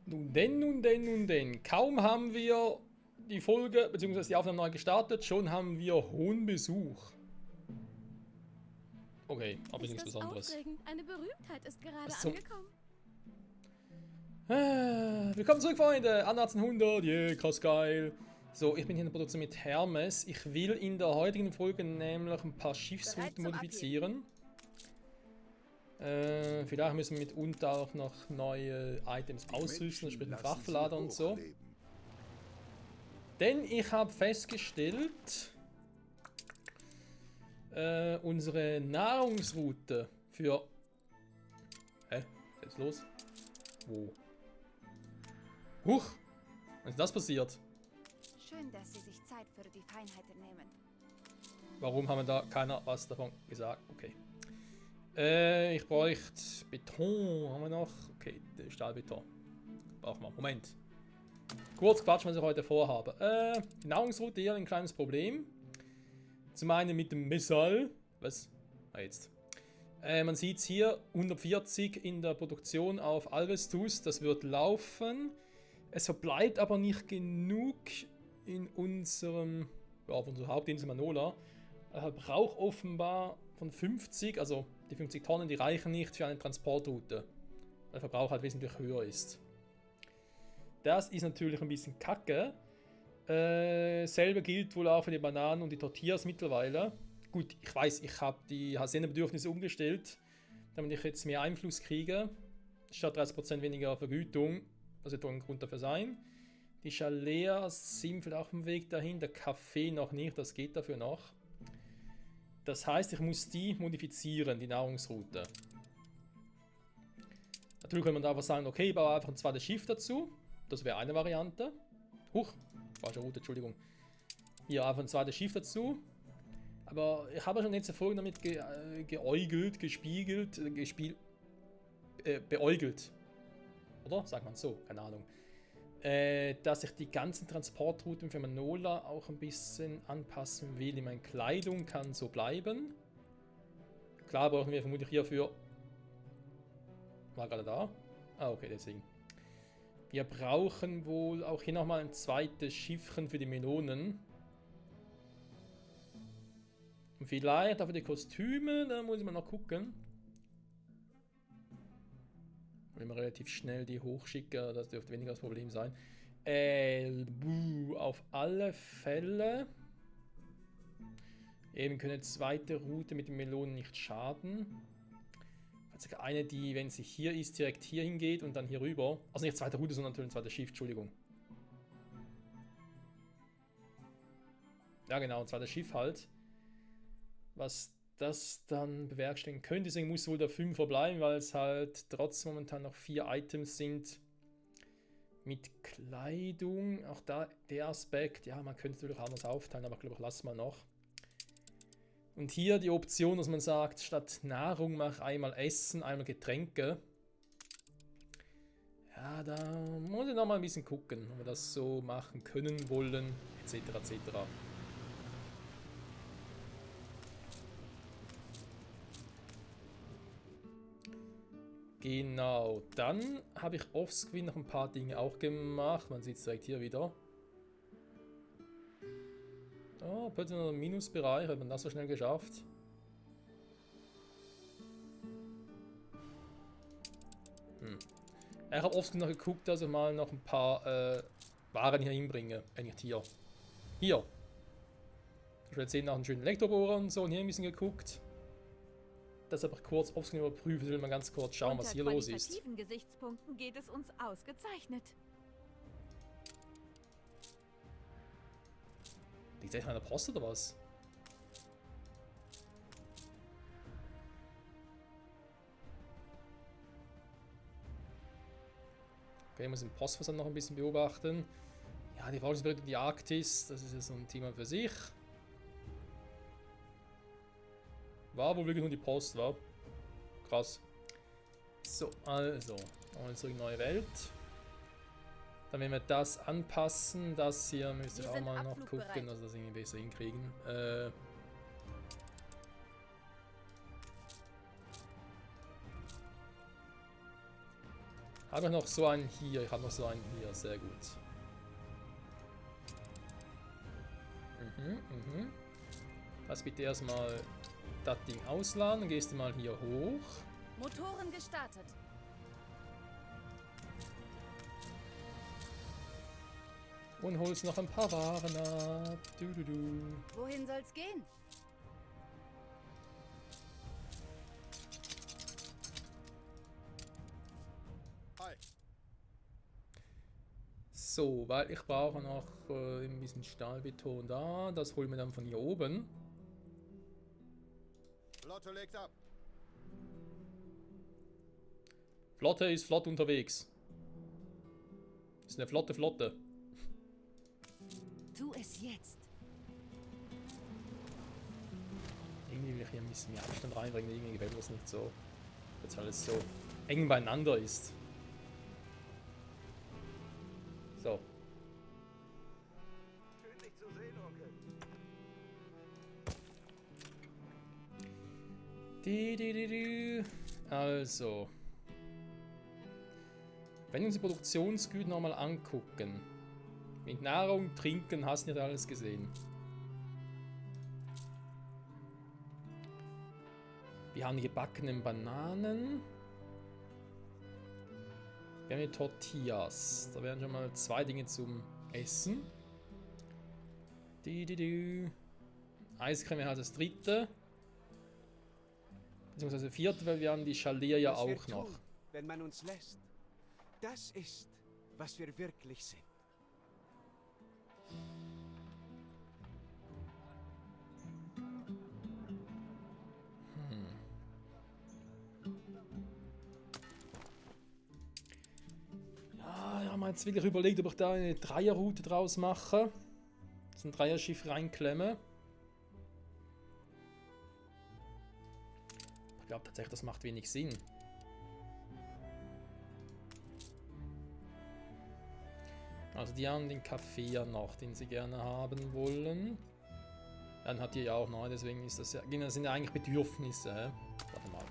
Nun denn, nun denn, nun denn. Kaum haben wir die Folge bzw. die Aufnahme neu gestartet, schon haben wir hohen Besuch. Okay, aber Ist nichts das Besonderes. aufregend? Eine Berühmtheit ist gerade Was zum- angekommen. Willkommen zurück, Freunde. 1800, yeah, krass geil. So, ich bin hier in der Produktion mit Hermes. Ich will in der heutigen Folge nämlich ein paar Schiffsrouten Bereit zum modifizieren. Vielleicht müssen wir mitunter auch noch neue Items ausrüsten, sprich den Frachtverlader und so. Denn ich habe festgestellt, unsere Nahrungsroute für... Hä? Was ist los? Wo? Huch! Was ist das passiert? Schön, dass Sie sich Zeit für die Feinheiten nehmen. Warum haben da keiner was davon gesagt? Okay. Ich bräuchte Beton. Haben wir noch? Okay, Stahlbeton. Brauchen wir. Moment. Kurz quatschen, was ich heute vorhabe. Die Nahrungsroute hier ein kleines Problem. Zum einen mit dem Missile. Was? Ah, jetzt. Man sieht es hier, 140 in der Produktion auf Alvestus. Das wird laufen. Es verbleibt aber nicht genug in unserem, ja, auf unserer Hauptinsel Manola. Er braucht offenbar von 50, also die 50 Tonnen, die reichen nicht für eine Transportroute. Weil der Verbrauch halt wesentlich höher ist. Das ist natürlich ein bisschen kacke. Selber gilt wohl auch für die Bananen und die Tortillas mittlerweile. Gut, ich weiß, ich habe die Hacienda-Bedürfnisse umgestellt, damit ich jetzt mehr Einfluss kriege. Statt 30% weniger Vergütung. Das wird wohl ein Grund dafür sein. Die Chalets sind vielleicht auf dem Weg dahin, der Kaffee noch nicht, das geht dafür noch. Das heißt, ich muss die modifizieren, die Nahrungsroute. Natürlich kann man da einfach sagen, okay, ich baue einfach ein zweites Schiff dazu. Das wäre eine Variante. Huch, falsche Route, Entschuldigung. Hier einfach ein zweites Schiff dazu. Aber ich habe schon letzte Folge damit geäugelt, beäugelt. Oder? Sagt man so, keine Ahnung. Dass ich die ganzen Transportrouten für Manola auch ein bisschen anpassen will. Meine Kleidung kann so bleiben. Klar brauchen wir vermutlich hierfür... War gerade da? Ah, okay, deswegen. Wir brauchen wohl auch hier nochmal ein zweites Schiffchen für die Melonen. Und vielleicht auch für die Kostüme, da muss ich mal noch gucken. Wenn wir relativ schnell die hochschicken, das dürfte weniger das Problem sein. Auf alle Fälle. Eben können eine zweite Route mit den Melonen nicht schaden. Also eine, die, wenn sie hier ist, direkt hier hingeht und dann hier rüber. Also nicht zweite Route, sondern natürlich ein zweites Schiff, Entschuldigung. Ja genau, ein zweites Schiff halt. Was das dann bewerkstelligen könnte. Deswegen muss wohl der 5er bleiben, weil es halt trotzdem momentan noch 4 Items sind mit Kleidung. Auch da der Aspekt, ja, man könnte natürlich anders aufteilen, aber ich glaube, lassen wir noch. Und hier die Option, dass man sagt, statt Nahrung mach einmal Essen, einmal Getränke. Ja, da muss ich noch mal ein bisschen gucken, ob wir das so machen können, wollen, etc. etc. Genau, dann habe ich offscreen noch ein paar Dinge auch gemacht. Man sieht es direkt hier wieder. Oh, plötzlich noch im Minusbereich, hat man das so schnell geschafft. Ich habe offscreen noch geguckt, dass ich mal noch ein paar Waren hier hinbringe. Eigentlich hier. Hier. Ich werde jetzt sehen nach einem schönen Elektrobohrer und so und hier ein bisschen geguckt. Das einfach kurz offscreen überprüfen, will mal ganz kurz schauen, was hier los ist. Unter qualitativen Gesichtspunkten geht es uns ausgezeichnet. Liegt echt an der Post oder was? Okay, ich muss den Postversand noch ein bisschen beobachten. Ja, die Frage ist die Arktis, das ist ja so ein Thema für sich. War wohl wirklich nur die Post, war. Krass. So, also. Nochmal zurück in neue Welt. Dann wenn wir das anpassen, das hier müsste ich auch mal noch gucken, dass wir das irgendwie besser hinkriegen. Habe ich noch so einen hier? Ich habe noch so einen hier. Sehr gut. Lass bitte erstmal das Ding ausladen. Dann gehst du mal hier hoch. Motoren gestartet. Und holst noch ein paar Waren ab. Wohin soll's gehen? So, weil ich brauche noch ein bisschen Stahlbeton da. Das holen wir dann von hier oben. Flotte legt ab. Flotte ist flott unterwegs. Ist eine flotte Flotte. Tu es jetzt. Irgendwie will ich hier ein bisschen mehr Abstand reinbringen. Irgendwie gefällt mir das nicht so. Jetzt alles so eng beieinander ist. So. Schön, dich zu sehen, Onkel. Also. Wenn wir uns die Produktionsgüter nochmal angucken. Mit Nahrung, Trinken, hast du nicht alles gesehen. Wir haben die gebackenen Bananen. Wir haben die Tortillas. Da wären schon mal 2 Dinge zum Essen. Eiscreme hat das 3. Beziehungsweise 4, weil wir haben die Schalier ja Was wir auch noch. tun, wenn man uns lässt, das ist, was wir wirklich sind. Ja, ich habe mir jetzt wirklich überlegt, ob ich da eine Dreierroute draus mache. So ein Dreierschiff reinklemme. Ich glaube tatsächlich, das macht wenig Sinn. Also die haben den Kaffee ja noch, den sie gerne haben wollen. Dann hat ihr ja auch noch, deswegen ist das ja, das sind ja eigentlich Bedürfnisse. Hä? Warte mal.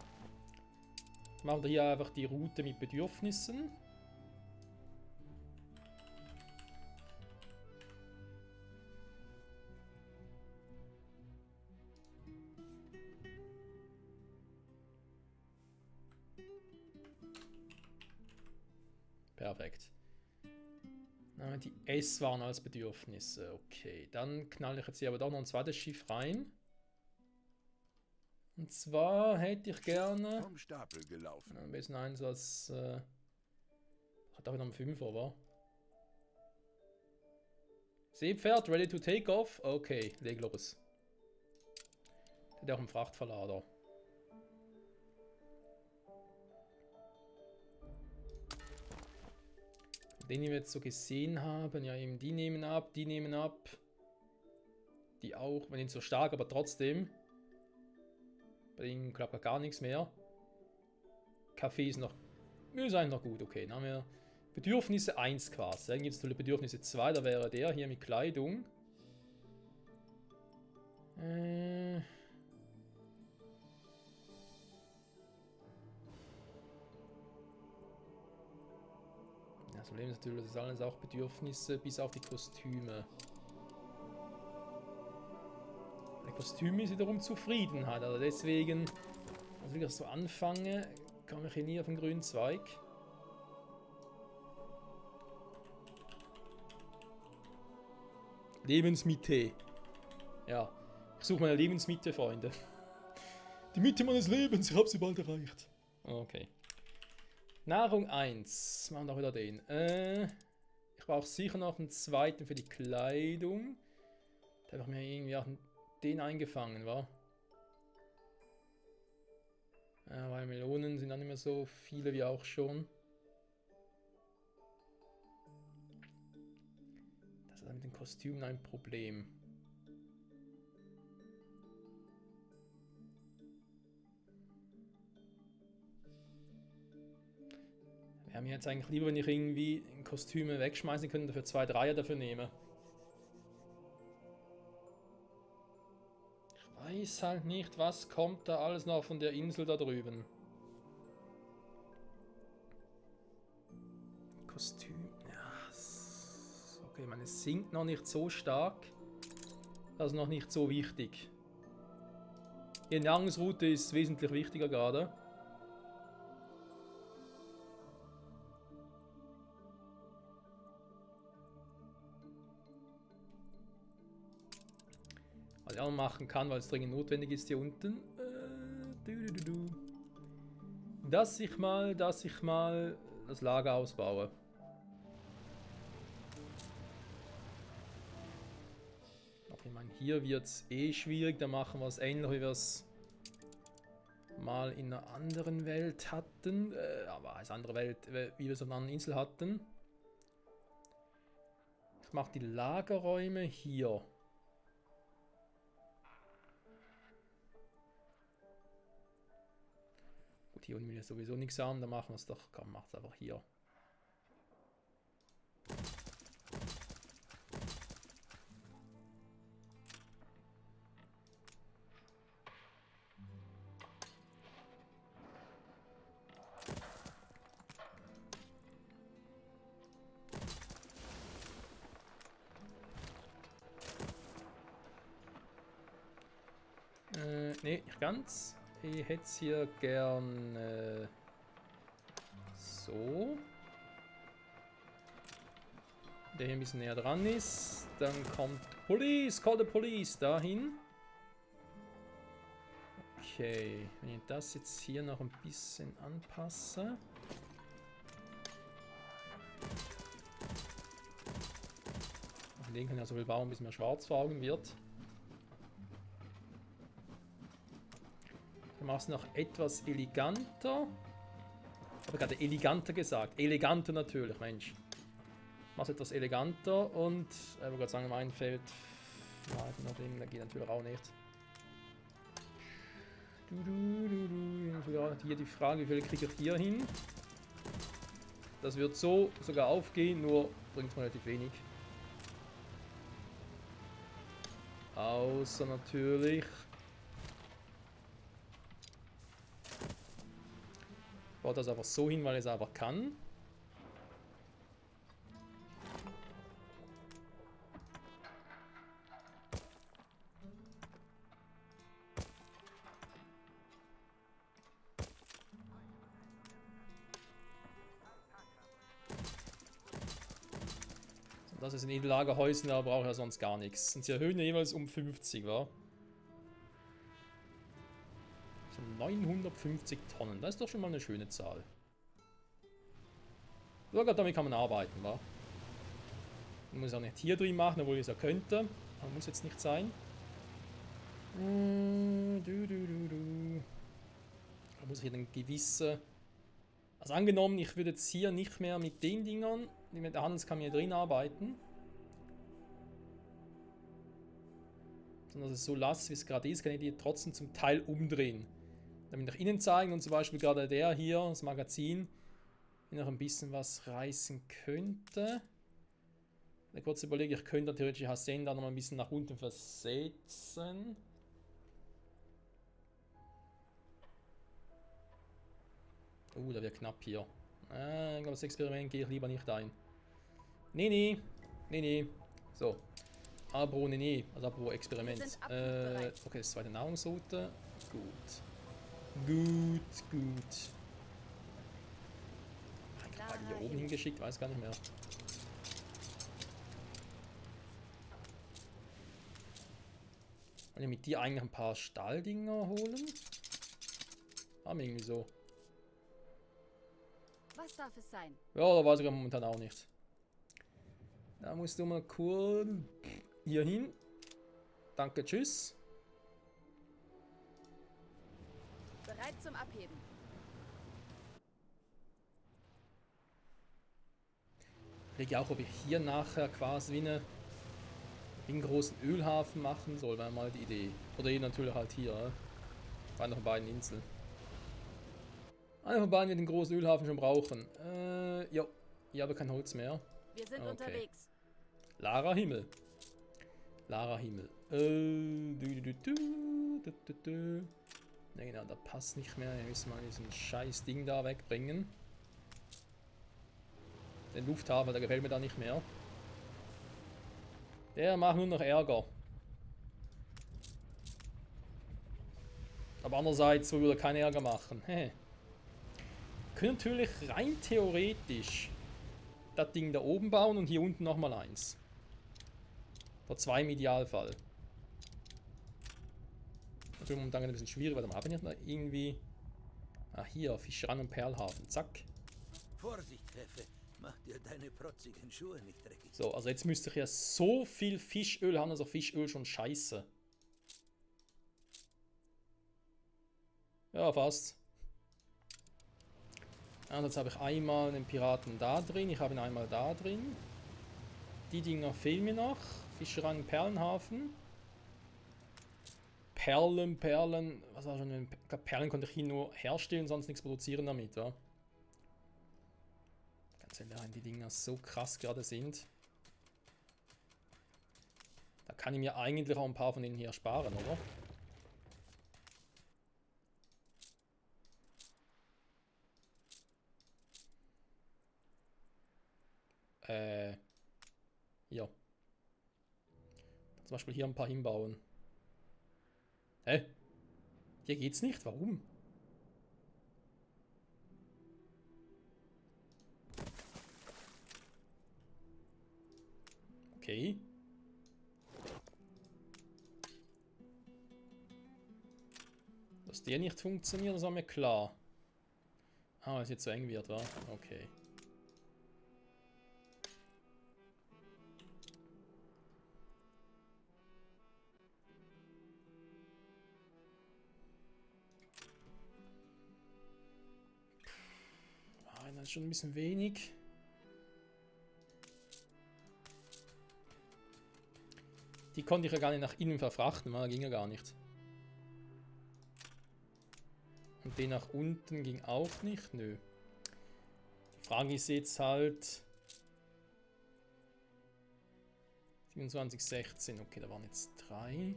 Machen wir hier einfach die Route mit Bedürfnissen. Perfekt. Die Esswaren als Bedürfnisse. Okay, dann knalle ich jetzt hier aber doch noch ein zweites Schiff rein. Und zwar hätte ich gerne... Vom Stapel gelaufen. Am besten eins, was... hat auch noch einen 5er, wa? Seepferd, ready to take off? Okay, leg los. Hat auch einen Frachtverlader. Den wir jetzt so gesehen haben, ja eben die nehmen ab, die nehmen ab. Die auch, wenn nicht so stark, aber trotzdem. Bei denen klappt gar nichts mehr. Kaffee ist noch, ist eigentlich noch gut, okay. Dann haben wir Bedürfnisse 1 quasi. Dann gibt es Bedürfnisse 2, da wäre der hier mit Kleidung. Das Problem ist natürlich, das ist alles auch Bedürfnisse, bis auf die Kostüme. Die Kostüme ist wiederum Zufriedenheit, also deswegen, als ich das so anfange, komme ich hier nie auf den grünen Zweig. Lebensmitte. Ja, ich suche meine Lebensmitte, Freunde. Die Mitte meines Lebens, ich habe sie bald erreicht. Okay. Nahrung 1. Machen wir doch wieder den. Ich brauche sicher noch einen zweiten für die Kleidung. Da habe ich mir irgendwie auch den eingefangen, wa? Weil Melonen sind dann nicht mehr so viele wie auch schon. Das ist mit den Kostümen ein Problem. Wäre mir jetzt eigentlich lieber, wenn ich irgendwie Kostüme wegschmeißen könnte, dafür 2 Dreier dafür nehme. Ich weiß halt nicht, was kommt da alles noch von der Insel da drüben. Kostüm. Ja, okay, man, es sinkt noch nicht so stark. Das ist noch nicht so wichtig. Die Nahrungsroute ist wesentlich wichtiger gerade. Was ich auch noch machen kann, weil es dringend notwendig ist hier unten. Dass ich mal das Lager ausbaue. Ich meine, hier wird es eh schwierig, da machen wir es ähnlich, wie wir es mal in einer anderen Welt hatten. Aber als andere Welt, wie wir es auf einer anderen Insel hatten. Ich mache die Lagerräume hier. Gut, hier unten will ich sowieso nichts haben, dann machen wir es doch, komm, macht es einfach hier. Nee, nicht ganz. Ich hätte es hier gern so. Der hier ein bisschen näher dran ist. Dann kommt Police, call the police dahin. Okay, wenn ich das jetzt hier noch ein bisschen anpasse. Den kann ja so viel bauen, bis mir schwarz vor Augen wird. Du machst noch etwas eleganter. Ich habe gerade eleganter gesagt. Eleganter natürlich, Mensch. Machst etwas eleganter und ich wollte gerade sagen, mein Feld. Da geht natürlich auch nicht. Hier die Frage, wie viel kriege ich hier hin? Das wird so sogar aufgehen, nur bringt es relativ wenig. Außer natürlich. Ich baue das einfach so hin, weil ich es einfach kann. Das ist in den Lagerhäusern, da brauche ich ja sonst gar nichts. Und sie erhöhen ja jeweils um 50, wa? So 950 Tonnen, das ist doch schon mal eine schöne Zahl. Sogar damit kann man arbeiten, wa? Man muss auch nicht hier drin machen, obwohl ich es ja könnte. Aber muss jetzt nicht sein. Da muss ich hier eine gewisse... Also angenommen, ich würde jetzt hier nicht mehr mit den Dingern, die mit der Handelskammine drin arbeiten. Sondern dass es so lasse, wie es gerade ist, kann ich die trotzdem zum Teil umdrehen. Damit nach innen zeigen und zum Beispiel gerade der hier, das Magazin, noch ein bisschen was reißen könnte. Ich kurz überlege, ich könnte theoretisch Hasen da noch mal ein bisschen nach unten versetzen. Da wird knapp hier. Ich glaube, das Experiment gehe ich lieber nicht ein. Nee. So. Aber nee. Also apropos Experiment. Okay, das zweite Nahrungsroute. Gut. Ich habe die hier oben hingeschickt, weiß gar nicht mehr. Kann ich mit dir eigentlich ein paar Stahldinger holen? Haben irgendwie so. Was darf es sein? Ja, da weiß ich momentan auch nicht. Da musst du mal kurz hier hin. Danke, tschüss. Bereit zum Abheben. Ich lege auch, ob ich hier nachher quasi wie einen großen Ölhafen machen soll, wäre mal die Idee. Oder eben natürlich halt hier, bei einer von beiden Inseln. Einer von beiden wird den großen Ölhafen schon brauchen. Jo, ich habe kein Holz mehr. Wir sind unterwegs. Lara Himmel. Ne, genau, da passt nicht mehr. Wir müssen mal diesen scheiß Ding da wegbringen. Den Lufthafen, der gefällt mir da nicht mehr. Der macht nur noch Ärger. Aber andererseits, so würde er keinen Ärger machen. Hä? Können natürlich rein theoretisch das Ding da oben bauen und hier unten nochmal eins. Oder 2 im Idealfall. Das wird momentan ein bisschen schwierig, weil wir haben ja noch irgendwie... Ah, hier, Fischeran und Perlhafen. Zack. Vorsicht, Pfeffe. Mach dir deine protzigen Schuhe nicht dreckig. So, also jetzt müsste ich ja so viel Fischöl haben, also Fischöl schon scheiße. Ja, fast. Und jetzt habe ich einmal einen Piraten da drin, ich habe ihn einmal da drin. Die Dinger fehlen mir noch. Fischerei Perlenhafen. Perlen, was war schon? Ich glaube, Perlen konnte ich hier nur herstellen, sonst nichts produzieren damit, ja. Ganz ehrlich, die Dinger so krass gerade sind. Da kann ich mir eigentlich auch ein paar von denen hier sparen, oder? Ja. Zum Beispiel hier ein paar hinbauen. Hä? Hier geht's nicht? Warum? Okay. Dass der nicht funktioniert, das war mir klar. Ah, weil es jetzt so eng wird, wa? Okay. Das ist schon ein bisschen wenig. Die konnte ich ja gar nicht nach innen verfrachten, weil ging ja gar nicht. Und den nach unten ging auch nicht, nö. Die Frage ist jetzt halt... 27, 16, okay, da waren jetzt 3.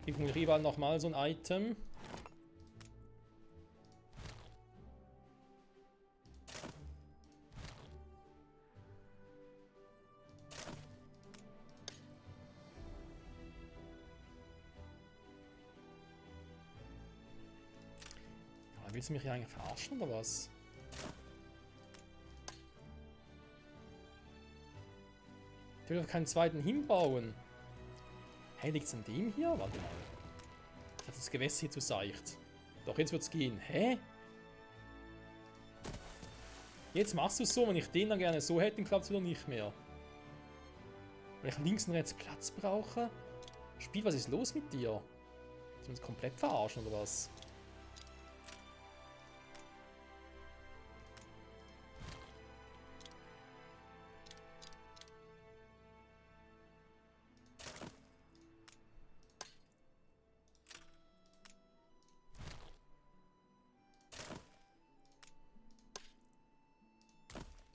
Ich muss Rival nochmal so ein Item. Willst du mich hier eigentlich verarschen oder was? Ich will doch keinen zweiten hinbauen. Hey, liegt's an dem hier? Warte mal. Ich dachte, das Gewässer hier zu seicht. Doch, jetzt wird's gehen. Hä? Jetzt machst du es so, wenn ich den dann gerne so hätte, dann klappt es wieder nicht mehr. Weil ich links und rechts Platz brauche? Spiel, was ist los mit dir? Willst du uns komplett verarschen oder was?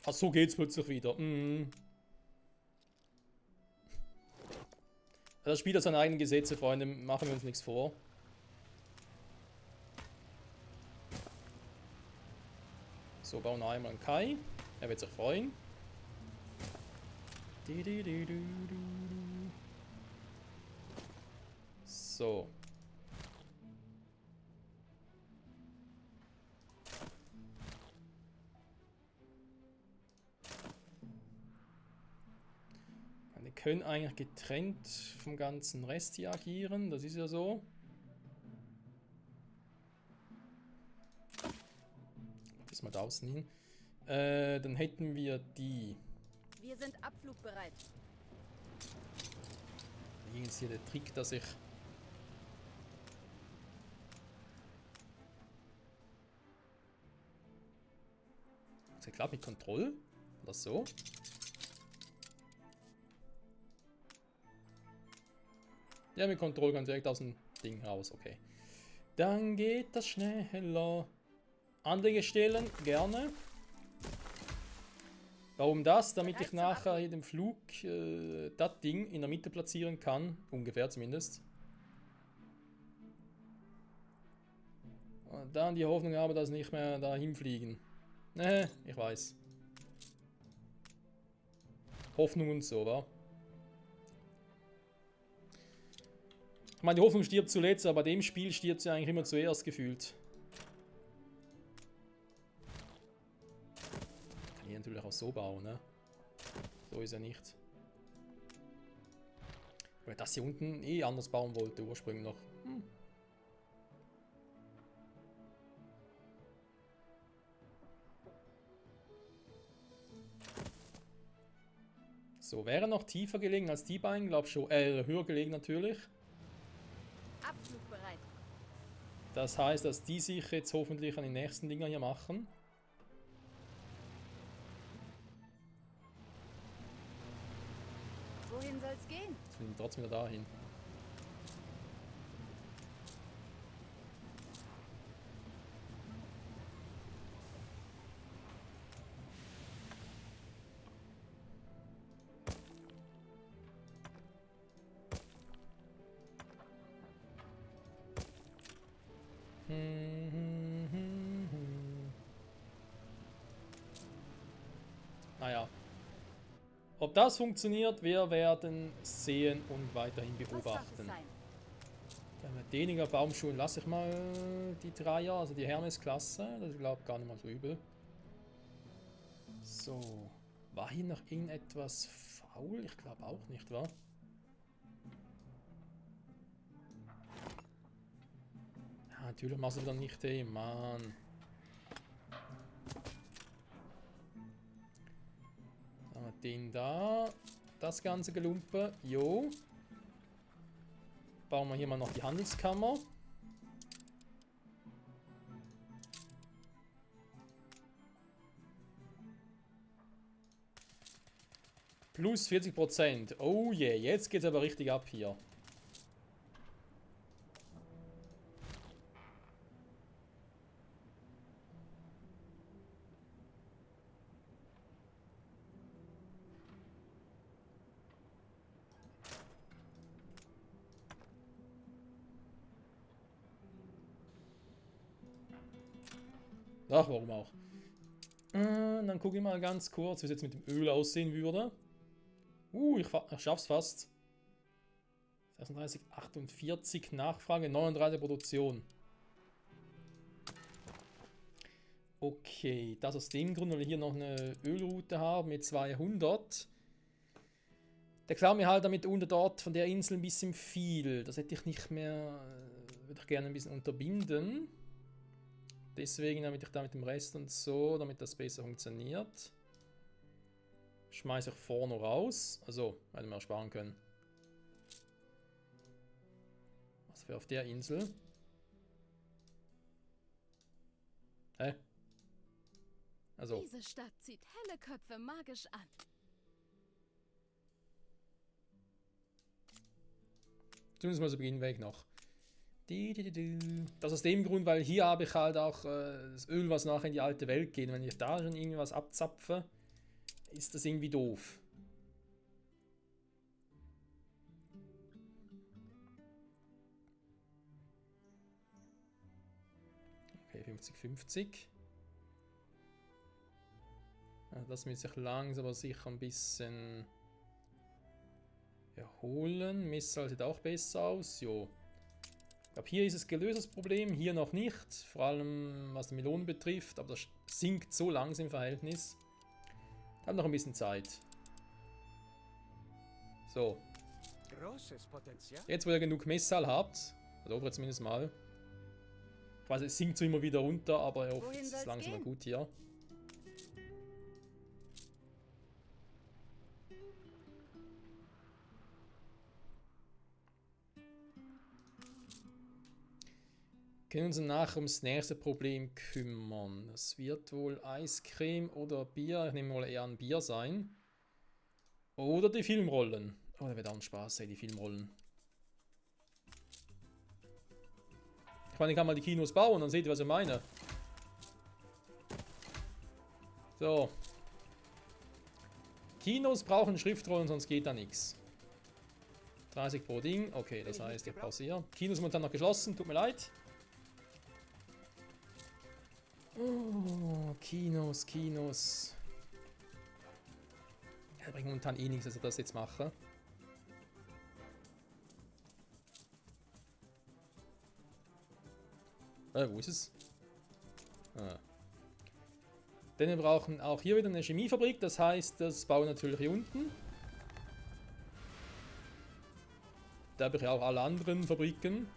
Ach, so geht's plötzlich wieder. Das Spiel hat seine eigenen Gesetze, Freunde. Machen wir uns nichts vor. So, bauen wir einmal einen Kai. Er wird sich freuen. So. Wir können eigentlich getrennt vom ganzen Rest hier agieren, das ist ja so. Bis mal da außen hin. Dann hätten wir die. Wir sind abflugbereit. Hier ist hier der Trick, dass ich. Ist ja klar mit Kontrolle? Oder so? Ja, mit Kontrolle kann direkt aus dem Ding raus, okay. Dann geht das schneller. Anlegestellen, gerne. Warum das? Damit ich nachher in dem Flug das Ding in der Mitte platzieren kann. Ungefähr zumindest. Und dann die Hoffnung habe, dass nicht mehr dahin fliegen. Ich weiß. Hoffnung und so, wa? Ich meine, die Hoffnung stirbt zuletzt, aber bei dem Spiel stirbt sie eigentlich immer zuerst gefühlt. Kann ich natürlich auch so bauen, ne? So ist er nicht. Weil das hier unten eh anders bauen wollte, ursprünglich noch. So, wäre noch tiefer gelegen als die beiden, glaube schon. Höher gelegen natürlich. Abflugbereit. Das heißt, dass die sich jetzt hoffentlich an den nächsten Dinger hier machen. Wohin soll's gehen? Jetzt will ich trotzdem wieder dahin. Naja. Ob das funktioniert, wir werden sehen und weiterhin Was darf es beobachten. sein? Mit weniger Baumschulen lasse ich mal die Dreier, also die Hermes-Klasse. Das ist, glaube ich, gar nicht mal so übel. So. War hier noch irgendetwas faul? Ich glaube auch nicht, wa? Ja, natürlich machst du dann nicht, ey, Mann. Den da. Das ganze Gelumpe. Jo. Bauen wir hier mal noch die Handelskammer. Plus 40%. Oh yeah, jetzt geht's aber richtig ab hier. Ach, warum auch? Dann gucke ich mal ganz kurz, wie es jetzt mit dem Öl aussehen würde. Ich schaff's fast. 36, 48 Nachfrage, 39 Produktion. Okay, das aus dem Grund, weil wir hier noch eine Ölroute haben mit 200. Der klaut mir halt damit unter dort von der Insel ein bisschen viel. Das hätte ich nicht mehr, würde ich gerne ein bisschen unterbinden. Deswegen, damit ich da mit dem Rest und so, damit das besser funktioniert, schmeiße ich vorne raus. Also, hätten wir sparen können. Was wäre auf der Insel? Hä? Also. Diese Stadt zieht helle Köpfe magisch an. Zumindest mal so Beginnweg noch. Das aus dem Grund, weil hier habe ich halt auch das Öl, was nachher in die alte Welt geht. Wenn ich da schon irgendwas abzapfe, ist das irgendwie doof. Okay, 50-50. Also das müsste ich langsam aber sicher ein bisschen erholen. Missile sieht auch besser aus. Jo. Ich glaube, hier ist es gelöst, das Problem. Hier noch nicht. Vor allem was die Melonen betrifft. Aber das sinkt so langsam im Verhältnis. Ich habe noch ein bisschen Zeit. So. Großes Potenzial. Jetzt, wo ihr genug Messal habt. Also jetzt zumindest mal. Ich weiß, es sinkt so immer wieder runter, aber ich hoffe, Wohin es ist soll's langsam mal gehen? gut hier. Können uns nachher ums nächste Problem kümmern. Es wird wohl Eiscreme oder Bier. Ich nehme mal eher ein Bier sein. Oder die Filmrollen. Oh, da wird auch ein Spaß sein, die Filmrollen. Ich meine, ich kann mal die Kinos bauen, dann seht ihr, was ich meine. So. Kinos brauchen Schriftrollen, sonst geht da nichts. 30 pro Ding. Okay, das heißt, ich pausiere. Kinos momentan noch geschlossen, tut mir leid. Oh, Kinos. Ja, bringt momentan eh nichts, dass ich das jetzt mache. Wo ist es? Ah. Denn wir brauchen auch hier wieder eine Chemiefabrik, das heißt, das bauen wir natürlich hier unten. Da habe ich auch alle anderen Fabriken.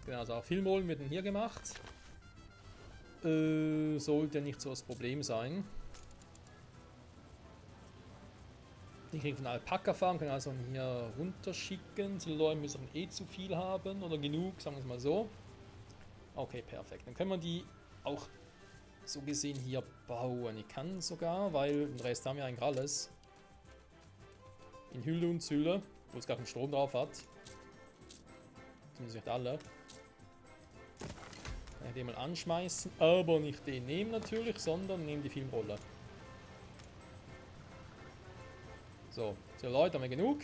Genau, also auch Filmrollen werden hier gemacht. Sollte nicht so das Problem sein. Die kriegen von Alpaka-Farm, können also hier runterschicken. Die Leute müssen eh zu viel haben oder genug, sagen wir es mal so. Okay, perfekt. Dann können wir die auch so gesehen hier bauen. Ich kann sogar, weil den Rest haben wir eigentlich alles. In Hülle und Zülle, wo es gar keinen Strom drauf hat. Zumindest nicht alle. Kann ich den mal anschmeißen, aber nicht den nehmen natürlich, sondern nehmen die Filmrolle. So, Leute, haben wir genug.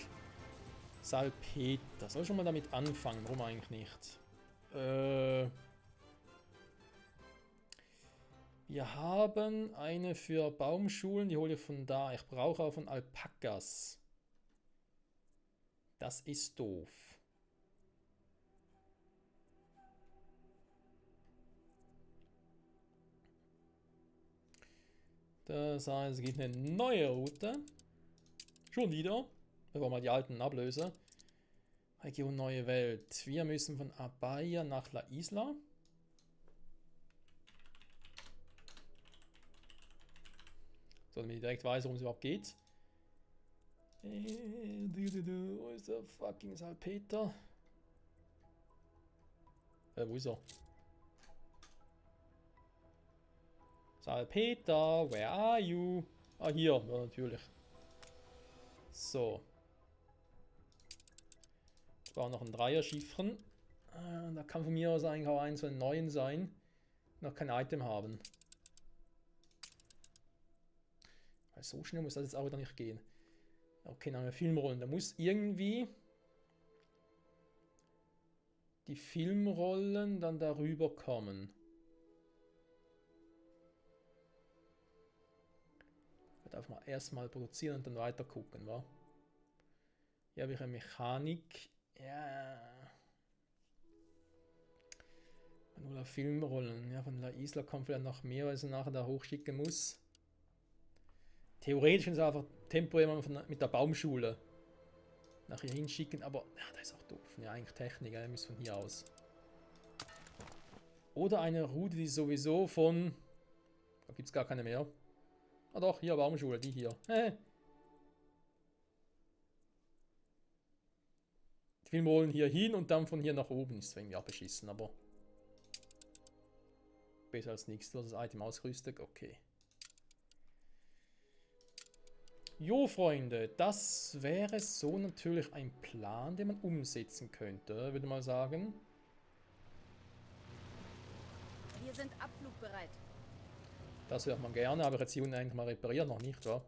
Salpeter. Soll ich schon mal damit anfangen? Warum eigentlich nicht? Wir haben eine für Baumschulen, die hole ich von da. Ich brauche auch von Alpakas. Das ist doof. Das heißt, es gibt eine neue Route. Schon wieder. Bevor wir die alten ablösen. Region Neue Welt. Wir müssen von Abaya nach La Isla. So, damit ich direkt weiß, worum es überhaupt geht. Wo ist der fucking Salpeter? Wo ist er? Salpeter, where are you? Ah, hier, ja, natürlich. So. Ich brauche noch einen Dreier-Schiffren. Da kann von mir aus eigentlich auch eins von den neuen sein. Noch kein Item haben. Weil so schnell muss das jetzt auch wieder nicht gehen. Okay, dann haben wir Filmrollen. Da muss irgendwie die Filmrollen dann darüber kommen. Ich werde einfach mal erstmal produzieren und dann weiter gucken, wa? Hier habe ich eine Mechanik. Ja. Oder Filmrollen. Ja, von La Isla kommt vielleicht noch mehr, weil sie nachher da hochschicken muss. Theoretisch können sie einfach temporär mit der Baumschule nach hier hinschicken, aber ja, das ist auch doof. Ja, eigentlich Technik, ja, müssen von hier aus. Oder eine Route, die sowieso von... Da gibt es gar keine mehr. Ah doch, hier Baumschule, die hier. Die Filmrollen hier hin und dann von hier nach oben. Ist zwar irgendwie abgeschissen, aber... Besser als nichts. Du hast das Item ausgerüstet, okay. Jo, Freunde, das wäre so natürlich ein Plan, den man umsetzen könnte, würde ich mal sagen. Wir sind abflugbereit. Das wäre man gerne, aber jetzt hier unten eigentlich mal repariert, noch nicht, wa?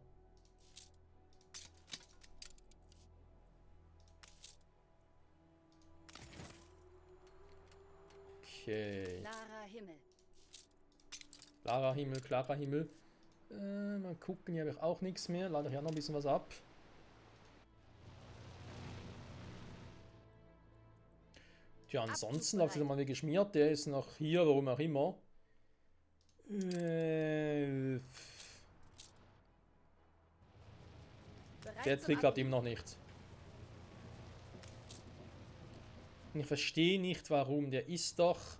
Okay. Klarer Himmel. Klarer Himmel, klarer Himmel. Mal gucken, hier habe ich auch nichts mehr. Lade ich ja noch ein bisschen was ab. Tja, ansonsten läuft es mal wie geschmiert. Der ist noch hier, warum auch immer. Der Trick klappt immer noch nicht. Ich verstehe nicht, warum. Der ist doch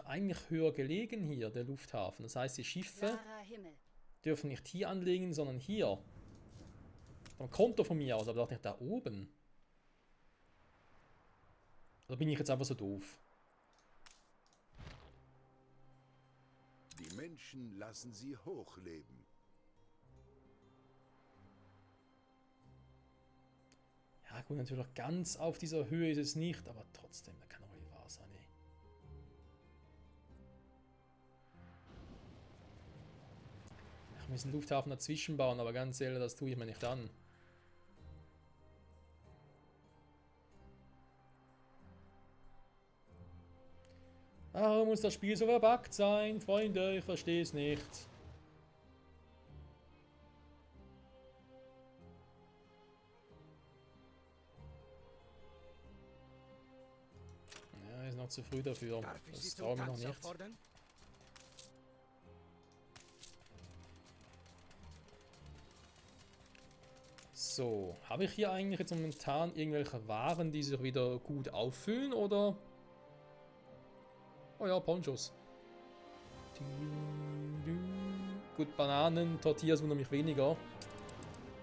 eigentlich höher gelegen hier, der Lufthafen. Das heißt, die Schiffe dürfen nicht hier anlegen, sondern hier. Am Konto von mir aus, aber doch nicht da oben. Oder bin ich jetzt einfach so doof? Die Menschen lassen sie hochleben. Ja gut, natürlich ganz auf dieser Höhe ist es nicht, aber trotzdem, da kann auch nicht wahr sein, ey. Wir müssen den Lufthafen dazwischen bauen, aber ganz ehrlich, das tue ich mir nicht an. Warum muss das Spiel so verbuggt sein, Freunde? Ich verstehe es nicht. Noch zu früh dafür. Darf ich Sie Das zum traue ich noch Tanz nicht. auffordern? So, habe ich hier eigentlich jetzt momentan irgendwelche Waren, die sich wieder gut auffüllen, oder? Oh ja, Ponchos. Gut, Bananen, Tortillas wundern mich weniger.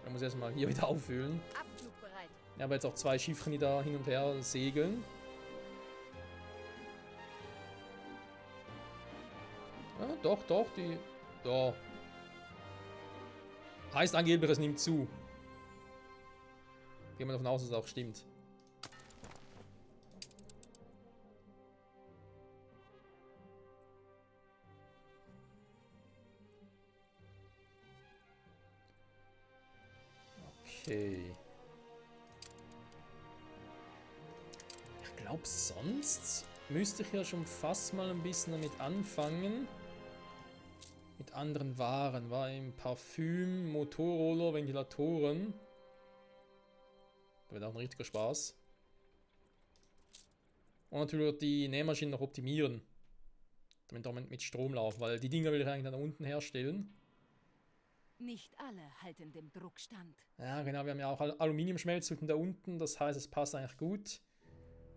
Ich muss erstmal hier wieder auffüllen. Abflugbereit. Ich habe jetzt auch 2 Schiffchen, die da hin und her segeln. Ja, doch, die... Da. Heißt angeblich, es nimmt zu. Gehen wir davon aus, dass es auch stimmt. Okay. Ich glaube, sonst müsste ich ja schon fast mal ein bisschen damit anfangen. Mit anderen Waren. War im Parfüm, Motorroller, Ventilatoren. Das wird auch ein richtiger Spaß. Und natürlich die Nähmaschinen noch optimieren. Damit auch mit Strom laufen, weil die Dinger will ich eigentlich da unten herstellen. Nicht alle halten dem Druck stand. Ja, genau, wir haben ja auch Aluminiumschmelzofen da unten, das heißt, es passt eigentlich gut.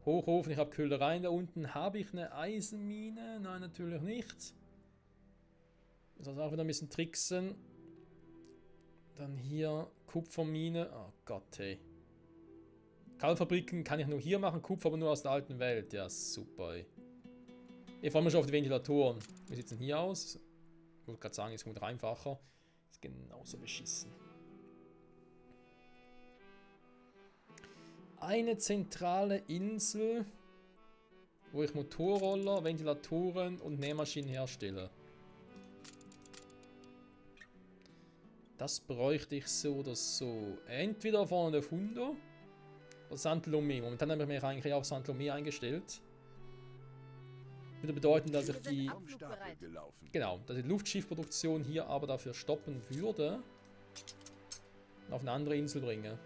Hochofen, ich habe Köhlereien da unten. Habe ich eine Eisenmine? Nein, natürlich nicht. Das heißt auch wieder ein bisschen tricksen. Dann hier Kupfermine. Oh Gott, hey. Kalkfabriken kann ich nur hier machen, Kupfer aber nur aus der alten Welt. Ja, super, ey. Ich freue mich schon auf die Ventilatoren. Wie sieht es denn hier aus? Ich wollte gerade sagen, ist vermutlich einfacher. Ist genauso beschissen. Eine zentrale Insel, wo ich Motorroller, Ventilatoren und Nähmaschinen herstelle. Das bräuchte ich so oder so. Entweder von der Fundo oder Saint-Lomé. Momentan habe ich mich eigentlich auf Saint-Lomé eingestellt. Würde bedeuten, dass ich die... Stapel gelaufen. Genau, dass ich die Luftschiffproduktion hier aber dafür stoppen würde. Und auf eine andere Insel bringe.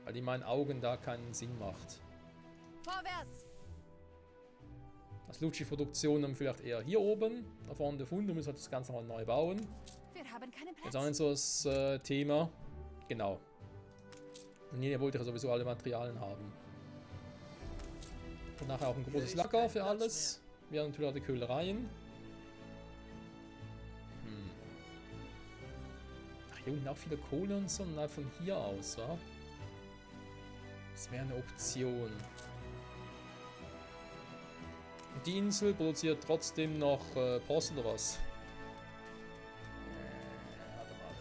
Weil die in meinen Augen da keinen Sinn macht. Vorwärts! Als Luftschiffproduktion dann vielleicht eher hier oben. Da vorne der Fundo müssen wir das Ganze mal neu bauen. Wir haben keinen Jetzt Platz. auch nicht so das Thema. Genau. Und hier wollte ich ja sowieso alle Materialien haben. Und nachher auch ein großes ist Lager kein für Platz alles. Wir haben natürlich auch die Köhlereien. Ach, hier unten auch viele Kohle und so. Und von hier aus, wa? Das wäre eine Option. Und die Insel produziert trotzdem noch Post oder was? Warte mal.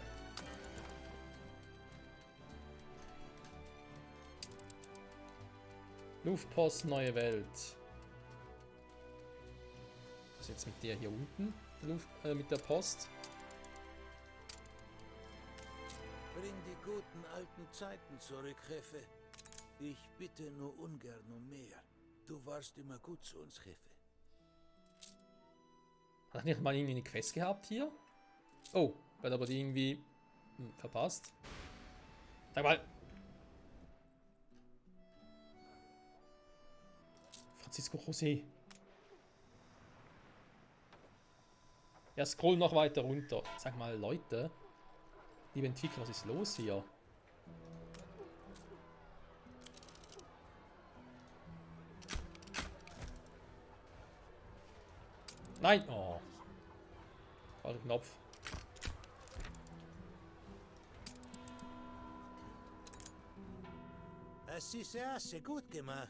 Luftpost, neue Welt. Was ist jetzt mit der hier unten? Mit der Post? Bring die guten alten Zeiten zurück, Jefe. Ich bitte nur ungern um mehr. Du warst immer gut zu uns, Jefe. Hat nicht mal irgendwie eine Quest gehabt hier? Oh, wird aber die irgendwie verpasst. Sag mal. Francisco José. Ja, scroll noch weiter runter. Sag mal, Leute. Liebe Entwickler, was ist los hier? Nein! Oh. Falscher Knopf. Assise, gut gemacht.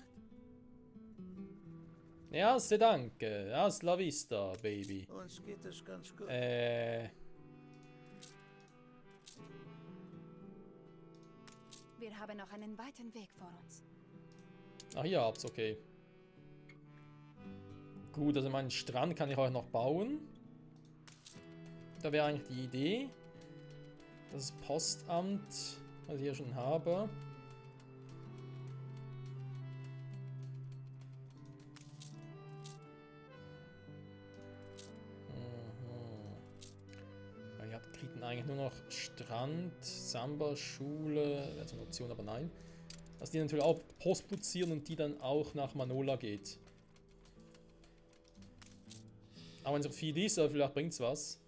Ja, se danke. Hasta la vista, Baby. Uns geht es ganz gut. Wir haben noch einen weiten Weg vor uns. Ach, ihr habt's, okay. Gut, also meinen Strand kann ich euch noch bauen. Da wäre eigentlich die Idee. Das Postamt, was ich hier schon habe. Ihr kriegt eigentlich nur noch Strand, Samba, Schule, also eine Option, aber nein. Dass die natürlich auch postproduzieren und die dann auch nach Manola geht. Auch wenn es auch viel ist, aber vielleicht bringt es was.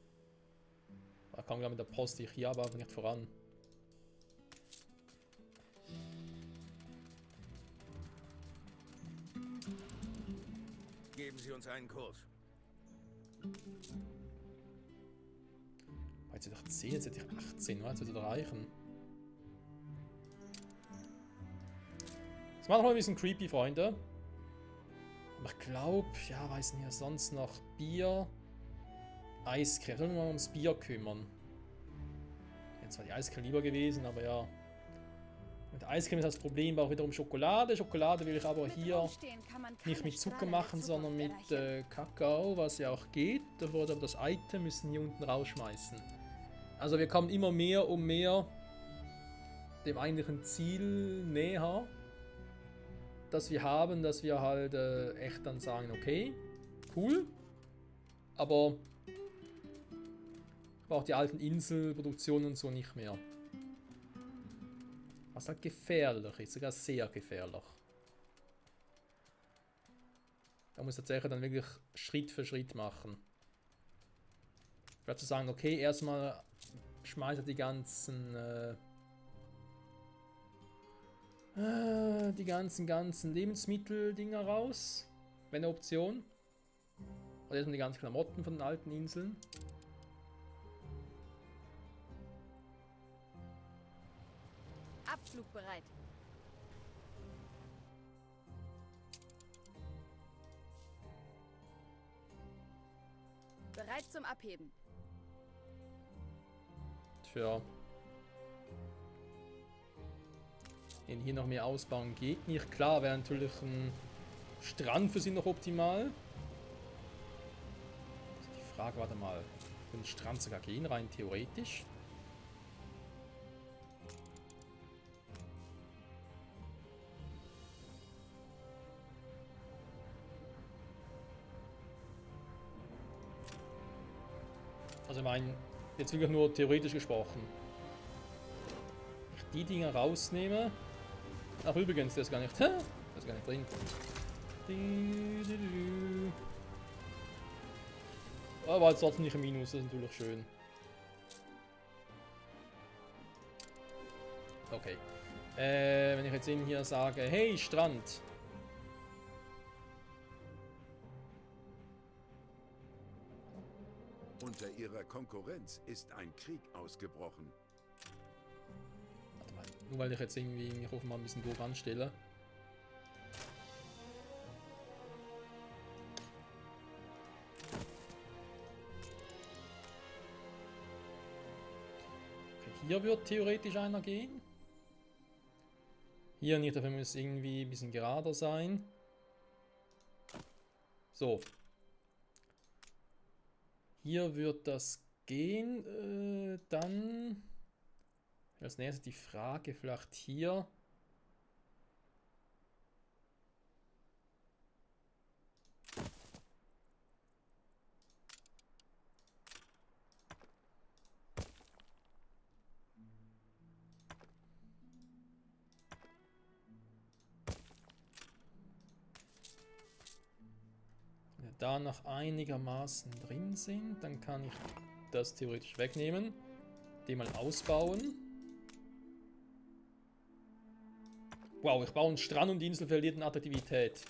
Da kann man mit der Post hier aber nicht voran. Geben Sie uns einen Kurs. Jetzt hätte ich 10, jetzt hätte ich 18, jetzt würde das reichen. Das macht noch ein bisschen creepy, Freunde. Aber ich glaube, ja, weiß nicht, sonst noch Bier, Eiscreme. Sollen wir mal ums Bier kümmern? Jetzt war die Eiscreme lieber gewesen, aber ja. Mit Eiscreme ist das Problem auch wiederum Schokolade. Schokolade will ich aber hier Rumstehen kann man keine nicht mit Zucker strahlende machen, sondern mit Zukunft erreichen. Kakao, was ja auch geht. Dafür aber das Item müssen hier unten rausschmeißen. Also wir kommen immer mehr und mehr dem eigentlichen Ziel näher, das wir haben, dass wir halt echt dann sagen, okay, cool, aber ich brauche die alten Inselproduktionen und so nicht mehr. Was halt gefährlich ist, sogar sehr gefährlich. Da muss tatsächlich dann wirklich Schritt für Schritt machen. Ich werde zu sagen, okay, erstmal schmeiße die ganzen Lebensmitteldinger raus. Wenn eine Option. Oder erstmal die ganzen Klamotten von den alten Inseln. Abflugbereit. Bereit zum Abheben. Tja. Den hier noch mehr ausbauen geht nicht. Klar, wäre natürlich ein Strand für sie noch optimal. Also die Frage, warte mal. Für den Strand sogar gehen, rein theoretisch. Also ich meine, jetzt wirklich nur theoretisch gesprochen. Wenn ich die Dinger rausnehme. Ach übrigens, der ist gar nicht. Der ist gar nicht drin. Aber jetzt trotzdem nicht ein Minus, das ist natürlich schön. Okay. Wenn ich jetzt eben hier sage, hey Strand. Unter ihrer Konkurrenz ist ein Krieg ausgebrochen. Warte mal, nur weil ich jetzt irgendwie mich offenbar ein bisschen doof anstelle. Okay, hier wird theoretisch einer gehen. Hier nicht, dafür muss irgendwie ein bisschen gerader sein. So. Hier wird das gehen. Dann als nächstes die Frage vielleicht hier. Wenn wir da noch einigermaßen drin sind, dann kann ich das theoretisch wegnehmen. Den mal ausbauen. Wow, ich baue einen Strand und die Insel verliert an Attraktivität.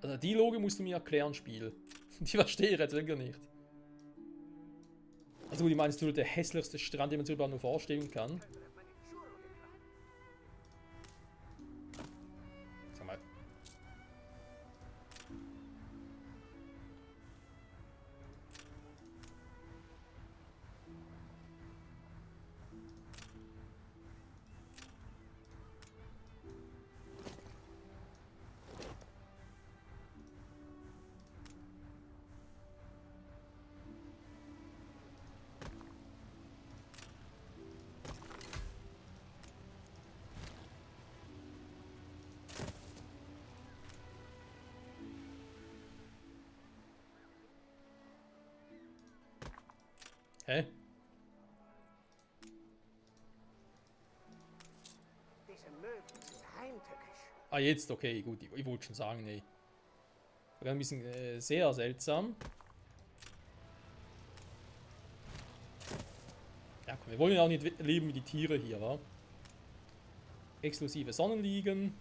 Also die Logik musst du mir erklären, Spiel. Die verstehe ich jetzt wirklich nicht. Also gut, ich meine, es ist nur der hässlichste Strand, den man sich überhaupt nur vorstellen kann. Sag mal. Hä? Diese Möwen sind heimlich. Ah, jetzt, okay, gut. Ich wollte schon sagen, nee. Wäre ein bisschen sehr seltsam. Ja, komm, wir wollen ja auch nicht leben wie die Tiere hier, wa? Exklusive Sonnenliegen.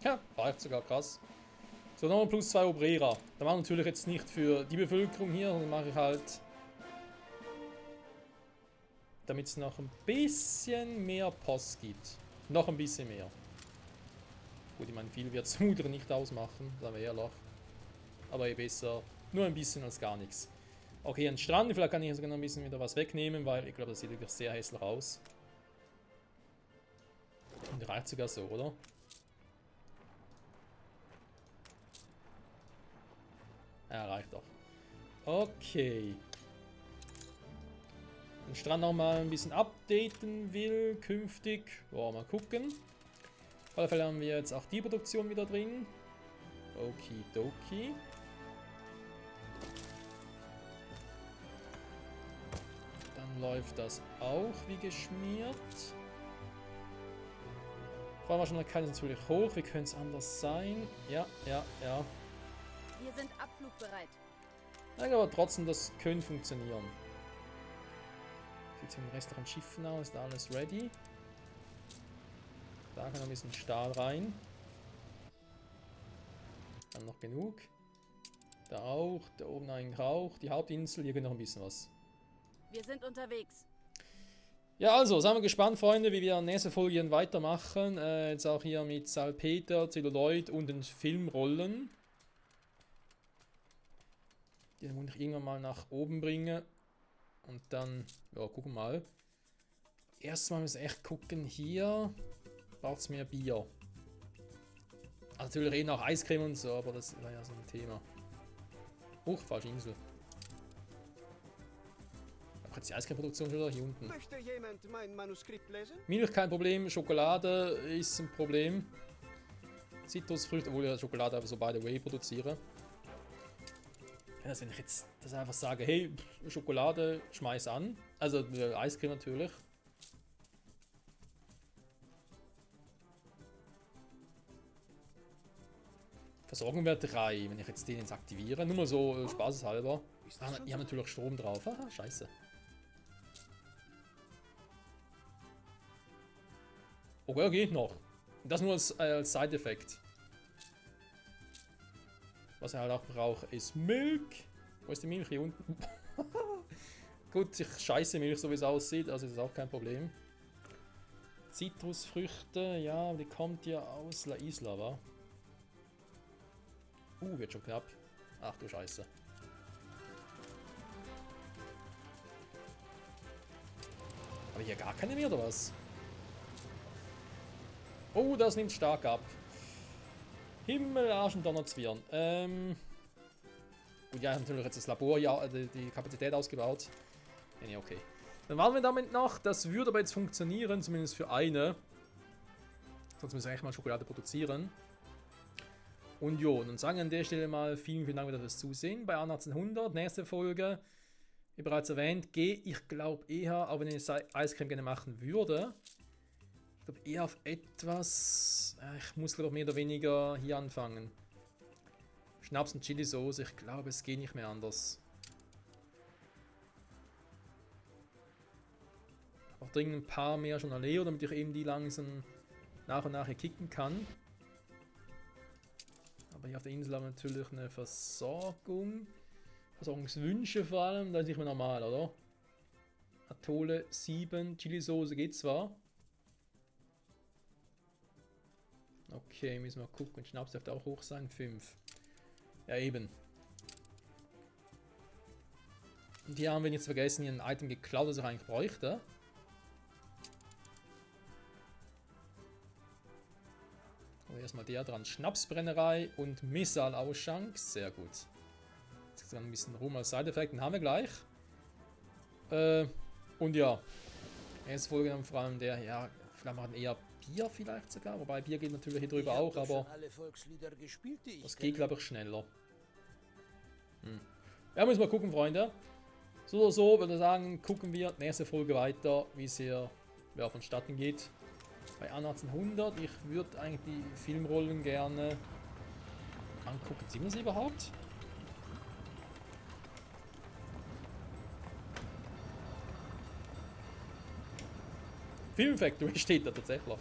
Ja, reicht sogar krass. So, nochmal plus 2 Obrera. Da mache ich natürlich jetzt nicht für die Bevölkerung hier, sondern mache ich halt, damit es noch ein bisschen mehr Post gibt. Noch ein bisschen mehr. Gut, ich meine, viel wird es Mutter nicht ausmachen, sagen wir ehrlich. Aber besser nur ein bisschen als gar nichts. Okay, ein Strand, vielleicht kann ich sogar noch ein bisschen wieder was wegnehmen, weil ich glaube, das sieht wirklich sehr hässlich aus. Und reicht sogar so, oder? Ja, reicht doch. Okay. Den Strand noch mal ein bisschen updaten will, künftig. Boah, mal gucken. Auf alle Fälle haben wir jetzt auch die Produktion wieder drin. Okidoki. Dann läuft das auch wie geschmiert. Fahrmaschinenkeit ist natürlich hoch. Wie könnte es anders sein? Ja. Wir sind abflugbereit. Ich glaube trotzdem, das könnte funktionieren. Sieht es mit den restlichen Schiffen aus? Ist da alles ready? Da kann noch ein bisschen Stahl rein. Dann noch genug. Da auch. Da oben eigentlich auch. Die Hauptinsel, hier geht noch ein bisschen was. Wir sind unterwegs. Ja, also, seien wir gespannt, Freunde, wie wir nächste Folgen weitermachen. Jetzt auch hier mit Salpeter, Zelluloid und den Filmrollen. Den muss ich irgendwann mal nach oben bringen. Und dann, ja, gucken wir mal. Erstmal müssen wir echt gucken, hier braucht es mehr Bier. Also natürlich nach Eiscreme und so, aber das war ja so ein Thema. Falsche Insel. Aber jetzt die Eiscreme-Produktion schon wieder hier unten. Möchte jemand mein Manuskript lesen? Milch kein Problem, Schokolade ist ein Problem. Zitrusfrüchte, obwohl ich Schokolade aber so by the way produziere. Also wenn ich jetzt das einfach sage, hey, Schokolade, schmeiß an. Also Eiscreme natürlich. Versorgung wäre 3, wenn ich jetzt den jetzt aktiviere. Nur mal so spaßeshalber. Die haben natürlich Strom drauf. Aha, scheiße. Okay, geht noch. Das nur als Side-Effekt. Was ich halt auch brauche, ist Milch. Wo ist die Milch? Hier unten. Gut, ich scheiße Milch, so wie es aussieht, also ist das auch kein Problem. Zitrusfrüchte, ja, die kommt ja aus La Isla, wa? Wird schon knapp. Ach du Scheiße. Habe ich hier gar keine mehr, oder was? Oh, das nimmt stark ab. Himmel, Arsch und Donnerzwirn. Gut, ja, ich habe natürlich jetzt das Labor, ja, die Kapazität ausgebaut. Nee, okay. Dann warten wir damit noch. Das würde aber jetzt funktionieren, zumindest für eine. Sonst müssen wir echt mal Schokolade produzieren. Und jo, dann sagen wir an der Stelle mal vielen Dank wieder fürs Zusehen bei A1800. Nächste Folge, wie bereits erwähnt, gehe ich glaube eher, auch wenn ich Eiscreme gerne machen würde, ich glaube eher auf etwas, ich muss glaube mehr oder weniger hier anfangen. Schnaps und Chili-Sauce, ich glaube es geht nicht mehr anders. Auch dringend ein paar mehr schon Leo, damit ich eben die langsam nach und nach hier kicken kann. Aber hier auf der Insel haben wir natürlich eine Versorgungswünsche vor allem, das ist nicht mehr normal, oder? Atolle 7, Chili-Soße geht zwar. Okay, müssen wir gucken, Schnaps dürfte auch hoch sein, 5. Ja, eben. Und hier haben wir jetzt vergessen, hier ein Item geklaut, das ich eigentlich bräuchte. Aber erstmal der dran. Schnapsbrennerei und Missal-Ausschank. Sehr gut. Jetzt ein bisschen rum als Side-Effekt, den haben wir gleich. Und ja. Jetzt folgen dann vor allem der, ja, vielleicht machen eher Bier vielleicht sogar. Wobei Bier geht natürlich hier drüber auch, aber alle Volkslieder gespielt, die ich das geht, glaube ich, schneller. Ja, müssen wir gucken, Freunde. So oder so, würde ich sagen, gucken wir nächste Folge weiter, wie es hier vonstatten geht. Bei 1800, ich würde eigentlich die Filmrollen gerne angucken. Sieht man sie überhaupt? Film Factory steht da tatsächlich.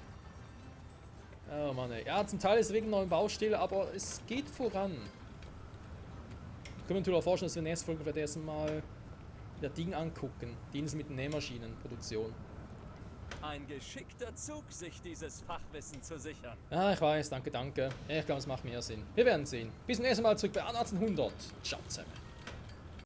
Oh Mann, ey. Ja, zum Teil ist es wegen noch im Baustelle, aber es geht voran. Ich kann mir natürlich auch vorstellen, dass wir in der nächsten Folge währenddessen mal das Ding angucken. Dienst mit Nähmaschinenproduktion. Ein geschickter Zug, sich dieses Fachwissen zu sichern. Ah, ich weiß, danke, danke. Ich glaube, es macht mehr Sinn. Wir werden sehen. Bis zum nächsten Mal zurück bei 1800. Ciao zusammen.